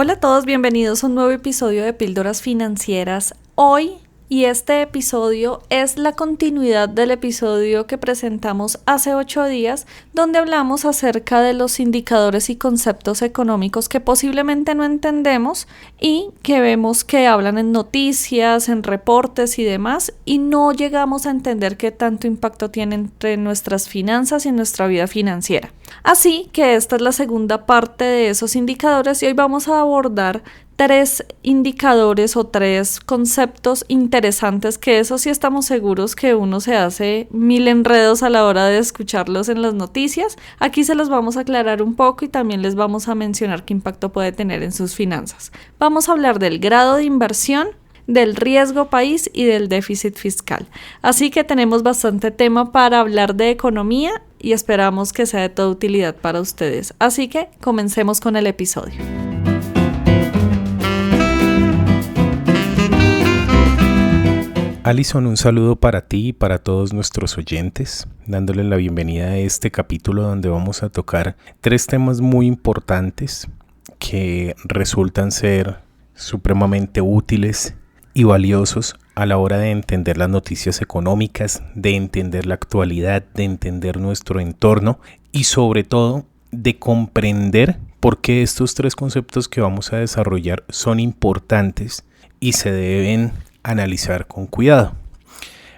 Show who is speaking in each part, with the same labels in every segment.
Speaker 1: Hola a todos, bienvenidos a un nuevo episodio de Píldoras Financieras. Hoy este episodio es la continuidad del episodio que presentamos hace 8 días, donde hablamos acerca de los indicadores y conceptos económicos que posiblemente no entendemos y que vemos que hablan en noticias, en reportes y demás, y no llegamos a entender qué tanto impacto tiene entre nuestras finanzas y nuestra vida financiera. Así que esta es la segunda parte de esos indicadores y hoy vamos a abordar 3 indicadores o 3 conceptos interesantes que eso sí estamos seguros que uno se hace mil enredos a la hora de escucharlos en las noticias. Aquí se los vamos a aclarar un poco y también les vamos a mencionar qué impacto puede tener en sus finanzas. Vamos a hablar del grado de inversión, del riesgo país y del déficit fiscal. Así que tenemos bastante tema para hablar de economía y esperamos que sea de toda utilidad para ustedes. Así que comencemos con el episodio.
Speaker 2: Alison, un saludo para ti y para todos nuestros oyentes, dándole la bienvenida a este capítulo donde vamos a tocar 3 temas muy importantes que resultan ser supremamente útiles y valiosos a la hora de entender las noticias económicas, de entender la actualidad, de entender nuestro entorno y sobre todo de comprender por qué estos 3 conceptos que vamos a desarrollar son importantes y se deben analizar con cuidado.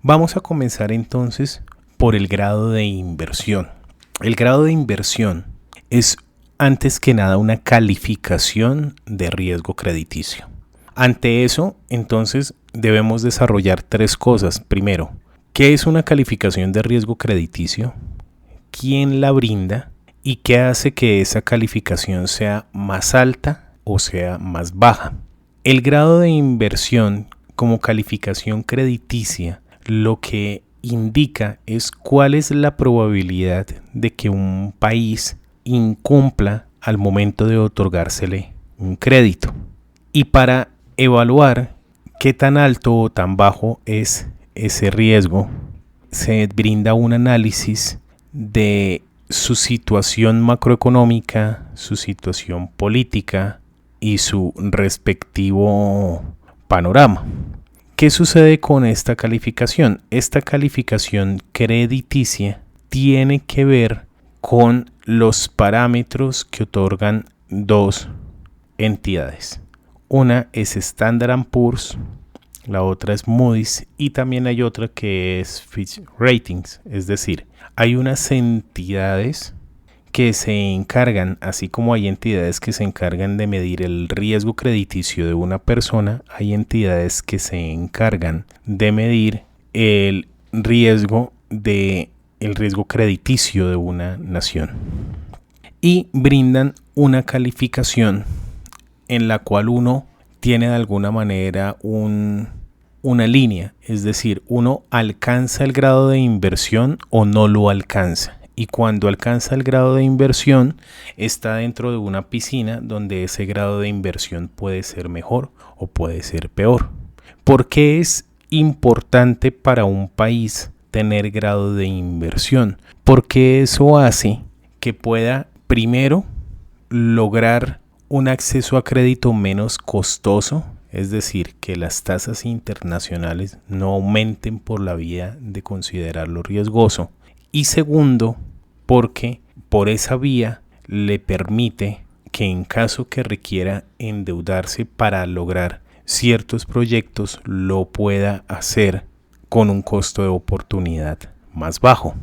Speaker 2: Vamos a comenzar entonces por el grado de inversión. El grado de inversión es antes que nada una calificación de riesgo crediticio. Ante eso, entonces, debemos desarrollar 3 cosas. Primero, ¿qué es una calificación de riesgo crediticio? ¿Quién la brinda? ¿Y qué hace que esa calificación sea más alta o sea más baja? El grado de inversión como calificación crediticia lo que indica es cuál es la probabilidad de que un país incumpla al momento de otorgársele un crédito. Y para evaluar qué tan alto o tan bajo es ese riesgo, se brinda un análisis de su situación macroeconómica, su situación política y su respectivo panorama. ¿Qué sucede con esta calificación? Esta calificación crediticia tiene que ver con los parámetros que otorgan 2 entidades. Una es Standard & Poor's, la otra es Moody's y también hay otra que es Fitch Ratings. Es decir, hay unas entidades que se encargan, así como hay entidades que se encargan de medir el riesgo crediticio de una persona, hay entidades que se encargan de medir el riesgo crediticio de una nación y brindan una calificación en la cual uno tiene de alguna manera una línea, es decir, uno alcanza el grado de inversión o no lo alcanza. Y cuando alcanza el grado de inversión, está dentro de una piscina donde ese grado de inversión puede ser mejor o puede ser peor. ¿Por qué es importante para un país tener grado de inversión? Porque eso hace que pueda, primero, lograr un acceso a crédito menos costoso, es decir, que las tasas internacionales no aumenten por la vía de considerarlo riesgoso. Y segundo, porque por esa vía le permite que en caso que requiera endeudarse para lograr ciertos proyectos, lo pueda hacer con un costo de oportunidad más bajo.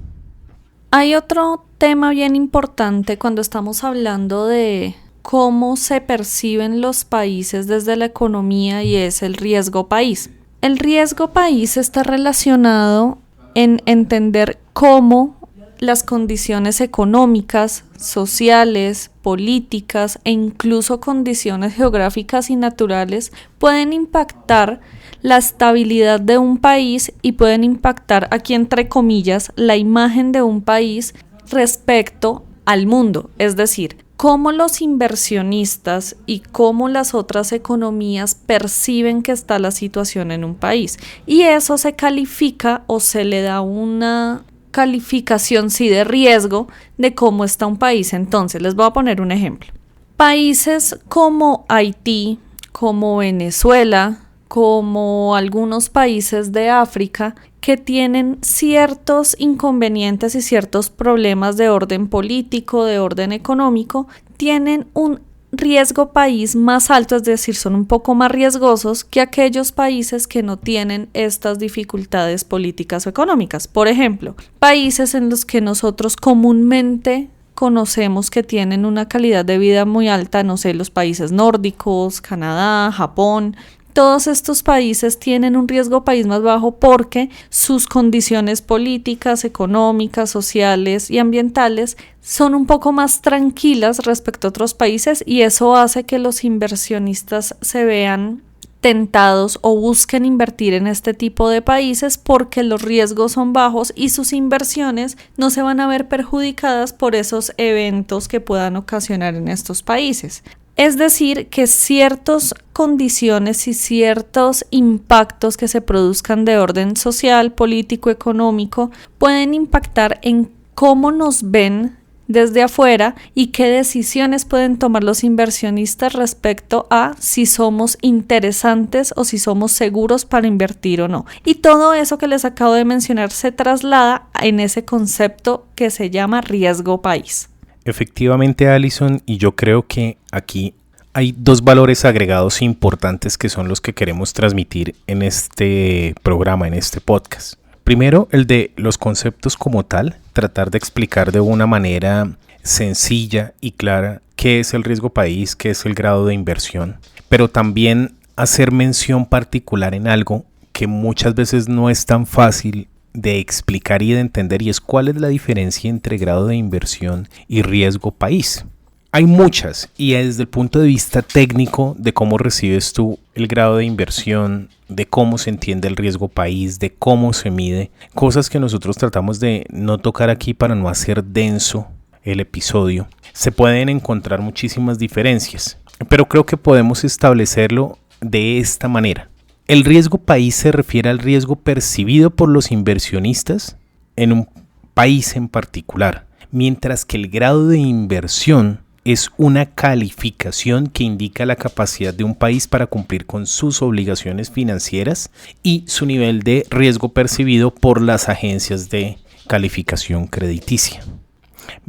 Speaker 1: Hay otro tema bien importante cuando estamos hablando de cómo se perciben los países desde la economía y es el riesgo país. El riesgo país está relacionado en entender cómo las condiciones económicas, sociales, políticas e incluso condiciones geográficas y naturales pueden impactar la estabilidad de un país y pueden impactar, aquí entre comillas, la imagen de un país respecto al mundo. Es decir, cómo los inversionistas y cómo las otras economías perciben que está la situación en un país. Y eso se califica o se le da una calificación, sí, de riesgo de cómo está un país. Entonces, les voy a poner un ejemplo. Países como Haití, como Venezuela, como algunos países de África que tienen ciertos inconvenientes y ciertos problemas de orden político, de orden económico, tienen un riesgo país más alto, es decir, son un poco más riesgosos que aquellos países que no tienen estas dificultades políticas o económicas. Por ejemplo, países en los que nosotros comúnmente conocemos que tienen una calidad de vida muy alta, no sé, los países nórdicos, Canadá, Japón. Todos estos países tienen un riesgo país más bajo porque sus condiciones políticas, económicas, sociales y ambientales son un poco más tranquilas respecto a otros países, y eso hace que los inversionistas se vean tentados o busquen invertir en este tipo de países porque los riesgos son bajos y sus inversiones no se van a ver perjudicadas por esos eventos que puedan ocasionar en estos países. Es decir, que ciertas condiciones y ciertos impactos que se produzcan de orden social, político, económico, pueden impactar en cómo nos ven desde afuera y qué decisiones pueden tomar los inversionistas respecto a si somos interesantes o si somos seguros para invertir o no. Y todo eso que les acabo de mencionar se traslada en ese concepto que se llama riesgo país.
Speaker 2: Efectivamente, Alison, y yo creo que aquí hay dos valores agregados importantes que son los que queremos transmitir en este programa, en este podcast. Primero, el de los conceptos como tal, tratar de explicar de una manera sencilla y clara qué es el riesgo país, qué es el grado de inversión, pero también hacer mención particular en algo que muchas veces no es tan fácil de explicar y de entender, y es cuál es la diferencia entre grado de inversión y riesgo país. Hay muchas, y desde el punto de vista técnico de cómo recibes tú el grado de inversión, de cómo se entiende el riesgo país, de cómo se mide, cosas que nosotros tratamos de no tocar aquí para no hacer denso el episodio, se pueden encontrar muchísimas diferencias, pero creo que podemos establecerlo de esta manera. El riesgo país se refiere al riesgo percibido por los inversionistas en un país en particular, mientras que el grado de inversión es una calificación que indica la capacidad de un país para cumplir con sus obligaciones financieras y su nivel de riesgo percibido por las agencias de calificación crediticia.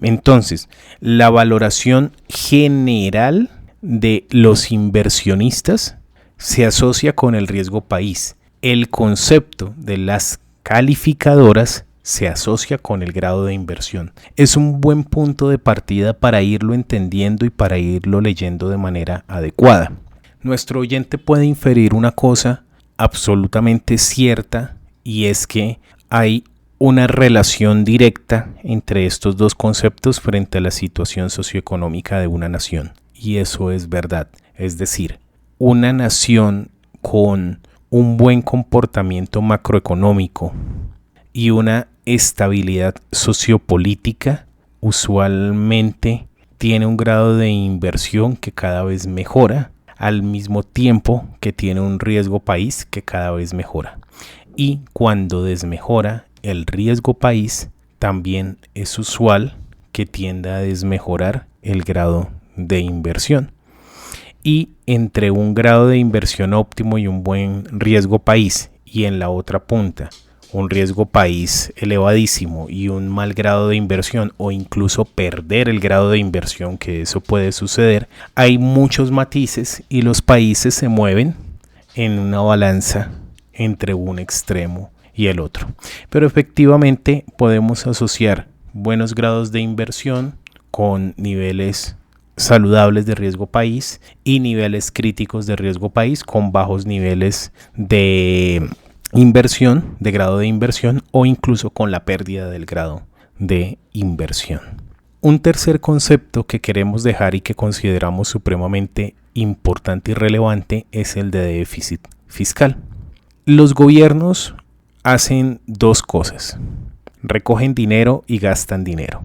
Speaker 2: Entonces, la valoración general de los inversionistas se asocia con el riesgo país. El concepto de las calificadoras se asocia con el grado de inversión. Es un buen punto de partida para irlo entendiendo y para irlo leyendo de manera adecuada. Nuestro oyente puede inferir una cosa absolutamente cierta, y es que hay una relación directa entre estos dos conceptos frente a la situación socioeconómica de una nación. Y eso es verdad. Es decir, una nación con un buen comportamiento macroeconómico y una estabilidad sociopolítica usualmente tiene un grado de inversión que cada vez mejora, al mismo tiempo que tiene un riesgo país que cada vez mejora. Y cuando desmejora el riesgo país, también es usual que tienda a desmejorar el grado de inversión. Y entre un grado de inversión óptimo y un buen riesgo país, y en la otra punta un riesgo país elevadísimo y un mal grado de inversión, o incluso perder el grado de inversión, que eso puede suceder, hay muchos matices y los países se mueven en una balanza entre un extremo y el otro. Pero efectivamente podemos asociar buenos grados de inversión con niveles saludables de riesgo país y niveles críticos de riesgo país con bajos niveles de inversión, de grado de inversión, o incluso con la pérdida del grado de inversión. Un tercer concepto que queremos dejar y que consideramos supremamente importante y relevante es el de déficit fiscal. Los gobiernos hacen dos cosas: recogen dinero y gastan dinero.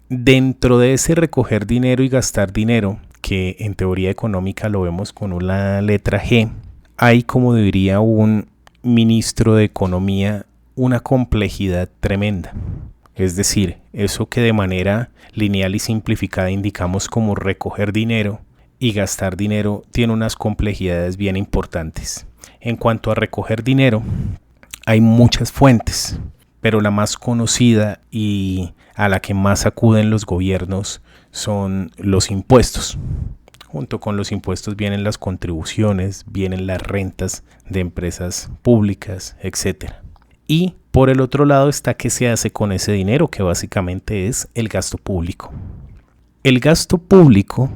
Speaker 2: Dentro de ese recoger dinero y gastar dinero, que en teoría económica lo vemos con una letra G, hay, como diría un ministro de Economía, una complejidad tremenda. es decir, eso que de manera lineal y simplificada indicamos como recoger dinero y gastar dinero, tiene unas complejidades bien importantes. En cuanto a recoger dinero, hay muchas fuentes, pero la más conocida y a la que más acuden los gobiernos son los impuestos. Junto con los impuestos vienen las contribuciones, vienen las rentas de empresas públicas, etc. Y por el otro lado está qué se hace con ese dinero, que básicamente es el gasto público. El gasto público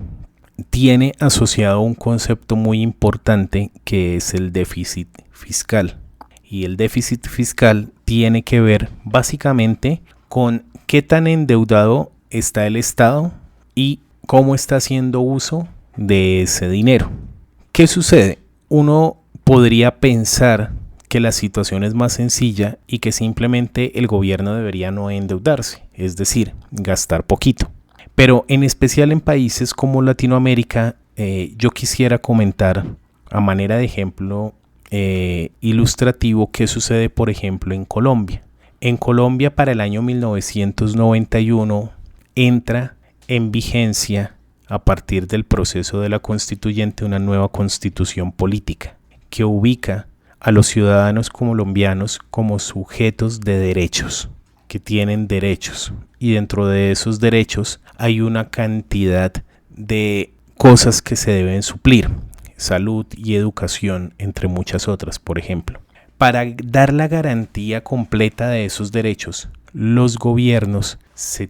Speaker 2: tiene asociado un concepto muy importante que es el déficit fiscal. Y el déficit fiscal tiene que ver básicamente con qué tan endeudado está el Estado y cómo está haciendo uso de ese dinero. ¿Qué sucede? Uno podría pensar que la situación es más sencilla y que simplemente el gobierno debería no endeudarse, es decir, gastar poquito. Pero en especial en países como Latinoamérica, yo quisiera comentar a manera de ejemplo ilustrativo qué sucede, por ejemplo, en Colombia. En Colombia, para el año 1991 entra en vigencia, a partir del proceso de la constituyente, una nueva constitución política que ubica a los ciudadanos colombianos como sujetos de derechos, que tienen derechos, y dentro de esos derechos hay una cantidad de cosas que se deben suplir, salud y educación, entre muchas otras, por ejemplo. Para dar la garantía completa de esos derechos, los gobiernos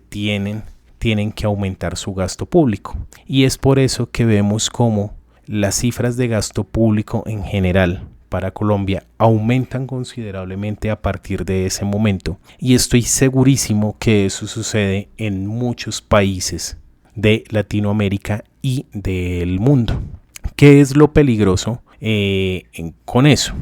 Speaker 2: tienen que aumentar su gasto público. Y es por eso que vemos cómo las cifras de gasto público en general para Colombia aumentan considerablemente a partir de ese momento. Y estoy segurísimo que eso sucede en muchos países de Latinoamérica y del mundo. ¿Qué es lo peligroso con eso?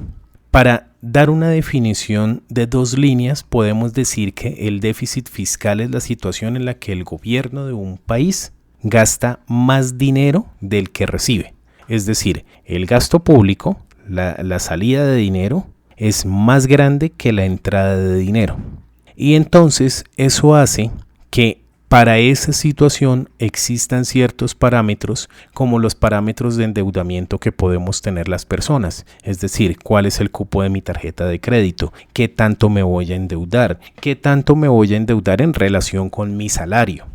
Speaker 2: Para dar una definición de dos líneas, podemos decir que el déficit fiscal es la situación en la que el gobierno de un país gasta más dinero del que recibe. Es decir, el gasto público, la salida de dinero, es más grande que la entrada de dinero. Y entonces eso hace que para esa situación existan ciertos parámetros, como los parámetros de endeudamiento que podemos tener las personas, es decir, cuál es el cupo de mi tarjeta de crédito, qué tanto me voy a endeudar, qué tanto me voy a endeudar en relación con mi salario.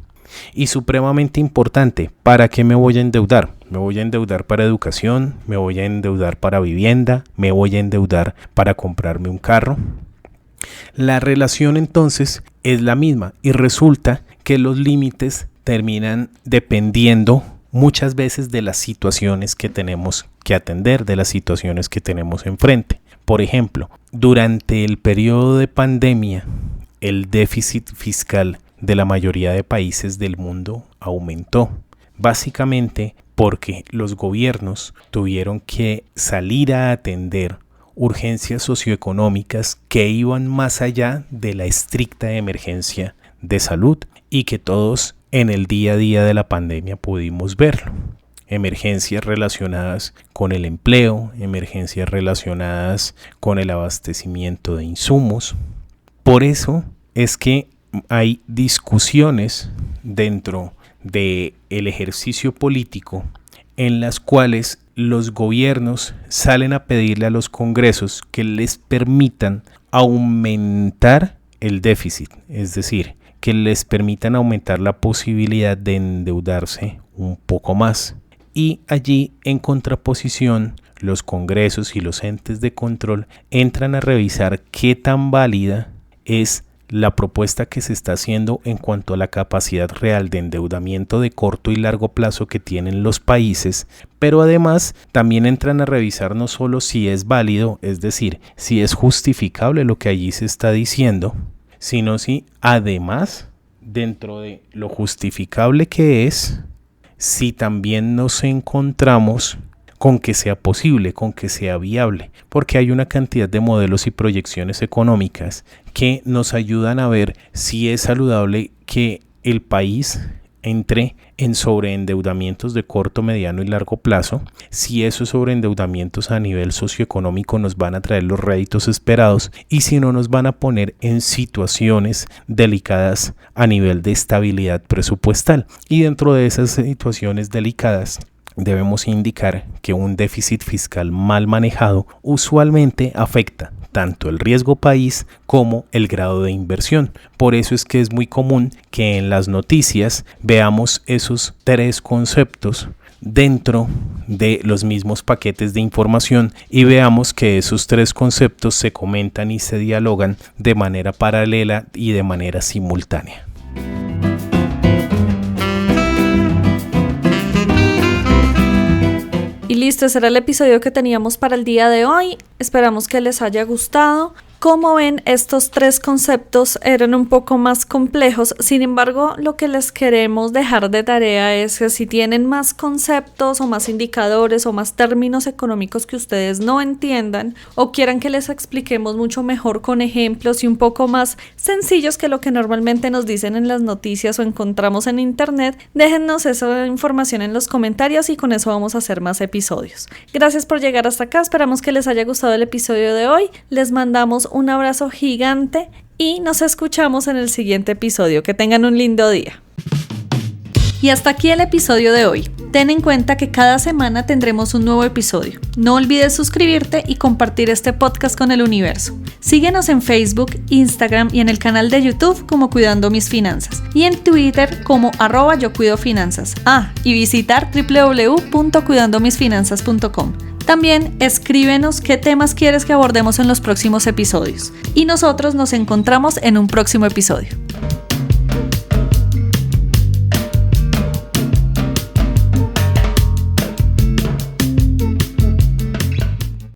Speaker 2: Y supremamente importante, ¿para qué me voy a endeudar? ¿Me voy a endeudar para educación? ¿Me voy a endeudar para vivienda? ¿Me voy a endeudar para comprarme un carro? La relación entonces es la misma y resulta que los límites terminan dependiendo muchas veces de las situaciones que tenemos que atender, de las situaciones que tenemos enfrente. Por ejemplo, durante el periodo de pandemia, el déficit fiscal de la mayoría de países del mundo aumentó, básicamente porque los gobiernos tuvieron que salir a atender urgencias socioeconómicas que iban más allá de la estricta emergencia de salud y que todos en el día a día de la pandemia pudimos verlo. Emergencias relacionadas con el empleo, emergencias relacionadas con el abastecimiento de insumos. Por eso es que hay discusiones dentro del ejercicio político en las cuales los gobiernos salen a pedirle a los congresos que les permitan aumentar el déficit, es decir, que les permitan aumentar la posibilidad de endeudarse un poco más. Y allí, en contraposición, los congresos y los entes de control entran a revisar qué tan válida es la propuesta que se está haciendo en cuanto a la capacidad real de endeudamiento de corto y largo plazo que tienen los países, pero además también entran a revisar no solo si es válido, es decir, si es justificable lo que allí se está diciendo, sino si además, dentro de lo justificable que es, si también nos encontramos con que sea posible, con que sea viable, porque hay una cantidad de modelos y proyecciones económicas que nos ayudan a ver si es saludable que el país entré en sobreendeudamientos de corto, mediano y largo plazo, si esos sobreendeudamientos a nivel socioeconómico nos van a traer los réditos esperados y si no nos van a poner en situaciones delicadas a nivel de estabilidad presupuestal. Y dentro de esas situaciones delicadas, debemos indicar que un déficit fiscal mal manejado usualmente afecta tanto el riesgo país como el grado de inversión. Por eso es que es muy común que en las noticias veamos esos tres conceptos dentro de los mismos paquetes de información y veamos que esos tres conceptos se comentan y se dialogan de manera paralela y de manera simultánea.
Speaker 1: Y listo, ese era el episodio que teníamos para el día de hoy. Esperamos que les haya gustado. Como ven, estos tres conceptos eran un poco más complejos. Sin embargo, lo que les queremos dejar de tarea es que si tienen más conceptos o más indicadores o más términos económicos que ustedes no entiendan o quieran que les expliquemos mucho mejor con ejemplos y un poco más sencillos que lo que normalmente nos dicen en las noticias o encontramos en internet, déjennos esa información en los comentarios y con eso vamos a hacer más episodios. Gracias por llegar hasta acá. Esperamos que les haya gustado el episodio de hoy. Les mandamos un abrazo gigante y nos escuchamos en el siguiente episodio. Que tengan un lindo día. Y hasta aquí el episodio de hoy. Ten en cuenta que cada semana tendremos un nuevo episodio. No olvides suscribirte y compartir este podcast con el universo. Síguenos en Facebook, Instagram y en el canal de YouTube como Cuidando Mis Finanzas y en Twitter como @yocuidofinanzas. Y visitar www.cuidandomisfinanzas.com. También escríbenos qué temas quieres que abordemos en los próximos episodios. Y nosotros nos encontramos en un próximo episodio.